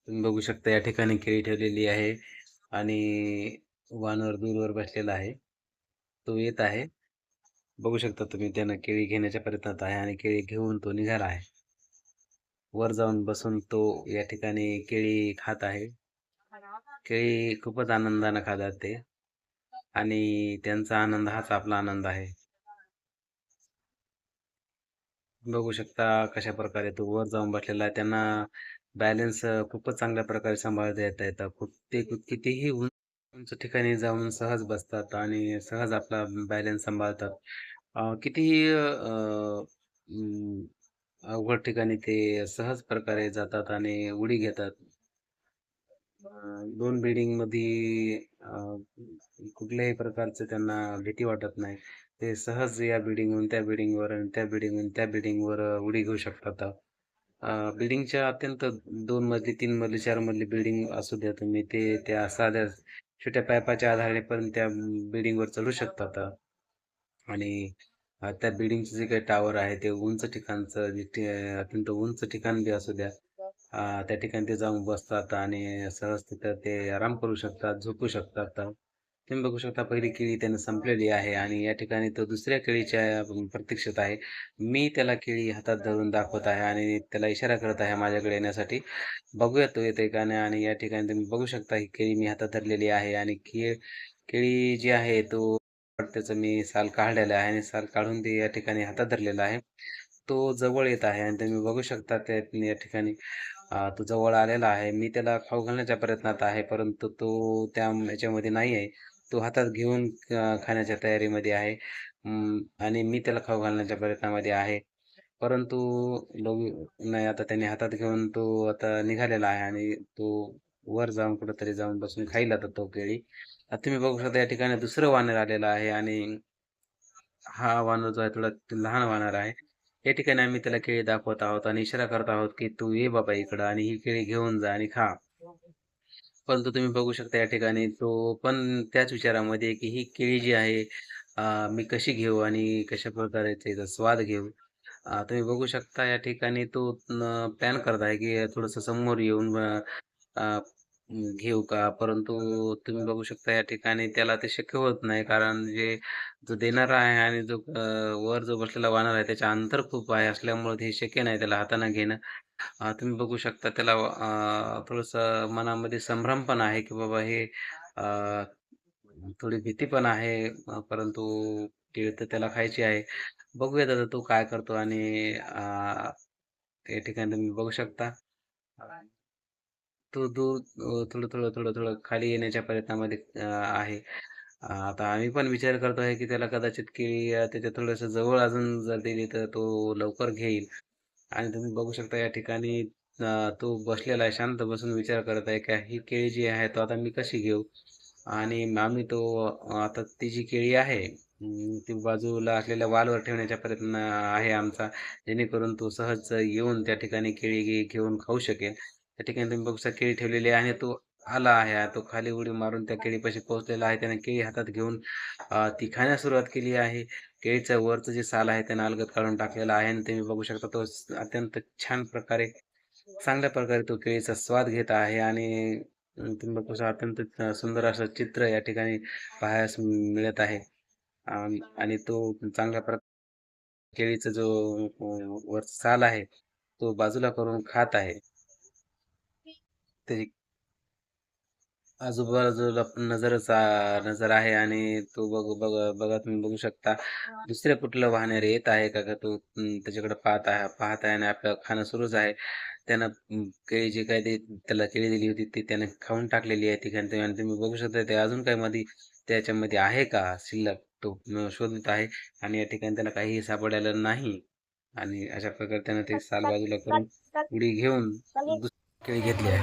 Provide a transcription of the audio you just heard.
तुम्ही बघू शकता या ठिकाणी केळी ठेवलेली आहे आणि वानर दूरवर बसलेला आहे. तो येत आहे. बघू शकता तुम्ही त्यानं केळी घेण्याच्या प्रयत्नात आहे आणि केळी घेऊन तो निघाला आहे. वर जाऊन बसून तो या ठिकाणी केळी खात आहे. केळी खूपच आनंदानं खातात ते आणि त्यांचा आनंद हाच आपला आनंद आहे. बघू शकता कशा प्रकारे तो वर जाऊन बसलेला आहे. त्यांना बॅलन्स खूपच चांगल्या प्रकारे सांभाळता येतं. ते कितीही उंच ठिकाणी जाऊन सहज बसतात आणि सहज आपला बॅलन्स सांभाळतात. कितीही अवघड ठिकाणी ते सहज प्रकारे जातात आणि उडी घेतात. 2 बिल्डिंगमध्ये कुठल्याही प्रकारचं त्यांना भीती वाटत नाही. ते सहज या बिल्डिंगहून त्या बिल्डिंगवर आणि त्या बिल्डिंगहून त्या बिल्डिंगवर उडी घेऊ शकतात. बिल्डिंगच्या अत्यंत 2 मजली, 3 मजली, 4 मजली बिल्डिंग असू द्या तुम्ही, ते त्या साध्या छोट्या पाईपाच्या आधारे पण त्या बिल्डिंगवर चढू शकतात. आणि त्या बिल्डिंगचं जे काही टॉवर आहे ते उंच ठिकाणचं जिथे अत्यंत उंच ठिकाण बी असू द्या. त्या ठिकाणी ते जाऊन बसतात आणि सहज तिथं ते आराम करू शकतात, झोपू शकतात. तुम्ही बघू शकता पहिली केळी त्यानं संपलेली आहे आणि या ठिकाणी तो दुसऱ्या केळीच्या प्रतीक्षेत आहे. मी त्याला केळी हातात धरून दाखवत आहे आणि त्याला इशारा करत आहे माझ्याकडे येण्यासाठी. बघूया तो येतोय का नाही आणि या ठिकाणी तुम्ही बघू शकता ही केळी मी हातात धरलेली आहे आणि केळी जी आहे तो त्याचं मी साल काढलेलं आहे आणि साल काढून ते या ठिकाणी हातात धरलेला आहे. तो जवळ येत आहे आणि तुम्ही बघू शकता त्या या ठिकाणी तो जवळ आलेला आहे. मी त्याला खाऊ घालण्याच्या प्रयत्नात आहे, परंतु तो त्या ह्याच्यामध्ये नाही आहे. तो हातात घेऊन खाण्याच्या तयारीमध्ये आहे. आणि मी त्याला खाऊ घालण्याच्या प्रयत्नामध्ये आहे. परंतु नाही आता त्याने हातात घेऊन तो आता निघालेला आहे आणि तो वर जाऊन कुठेतरी जाऊन बसून खाईल आता तो केळी. आता तुम्ही बघू शकता या ठिकाणी दुसरं वानर आलेलं आहे आणि हा वानर जो आहे थोडा लहान वानर आहे. या ठिकाणी आम्ही त्याला केळी दाखवत आहोत आणि इशारा करत आहोत, की "तू ये बाबा इकडं आणि ही केळी घेऊन जा आणि खा." परंतु तुम्ही बघू शकता या ठिकाणी तो पण त्याच विचारामध्ये आहे, की ही केळी जी आहे मी कशी घेऊ आणि कशाप्रकारे त्याचा स्वाद घेऊ. तुम्ही बघू शकता या ठिकाणी तो प्लॅन करत आहे, की थोडंसं समोर येऊन अ, घेऊ का? परंतु तुम्ही बघू शकता या ठिकाणी त्याला ते शक्य होत नाही. कारण जो देणारा आहे आणि वर जो बसलेला वानर आहे त्याचे अंतर खूप आहे असल्यामुळे हे शक्य नाही त्याला हाताने घेणं. तुम्ही बघू शकता त्याला थोडंसं मनामध्ये संभ्रम पण आहे, की बाबा हे अ, थोडी भीती पण आहे. परंतु केळ तर त्याला खायची आहे. बघूयात आता तो काय करतो आणि या ठिकाणी तुम्ही बघू शकता. तो दूर थोडं खाली येण्याच्या प्रयत्नामध्ये आहे. आता आम्ही पण विचार करतो आहे, की त्याला कदाचित केळी त्याच्या थोडंसं जवळ अजून जर दिली तर तो लवकर घेईल. आणि तुम्ही बघू शकता या ठिकाणी तो बसलेला आहे, शांत बसून विचार करत आहे, की ही केळी जी आहे, तो आता मी कशी घेऊ? आणि आम्ही आता ती जी केळी आहे, ती बाजूला असलेल्या वालवर ठेवण्याचा प्रयत्न आहे आमचा, जेणेकरून तो सहज येऊन त्या ठिकाणी केळी घेऊन खाऊ शकेल. त्या ठिकाणी तुम्ही बघू शकता केळी ठेवलेली आहे आणि तो आला आहे. तो खाली उडी मारून त्या केळीपाशी पोहोचलेला आहे. त्याने केळी हातात घेऊन ती खाण्यास सुरुवात केली आहे. केळीचं वरचं जे साल आहे त्यानं अलगद काढून टाकलेलं आहे आणि तुम्ही बघू शकता तो अत्यंत छान प्रकारे, चांगल्या प्रकारे तो केळीचा स्वाद घेत आहे आणि तुम्ही बघू शकता अत्यंत सुंदर असं चित्र या ठिकाणी पाहायला मिळत आहे. आणि तो चांगल्या केळीचा जो वरचा साल आहे, तो बाजूला करून खात आहे. त्याची आजूबाजूला पण नजर आहे आणि तो बघा तुम्ही बघू शकता. दुसऱ्या कुठलं वाहणारे येत आहे का तो त्याच्याकडे पाहत आहे आणि आपलं खाणं सुरूच आहे. त्यानं केळी जी काही त्याला केळी दिली होती ती त्याने खाऊन टाकलेली आहे ठिकाणी आणि तुम्ही बघू शकता ते अजून काही मध्ये त्याच्यामध्ये आहे का शिल्लक तो शोधत आहे आणि या ठिकाणी त्याला काहीही सापडलेलं नाही. आणि अशा प्रकारे त्यानं ते साल बाजूला करून उडी घेऊन दुसरी केळी घेतली आहे.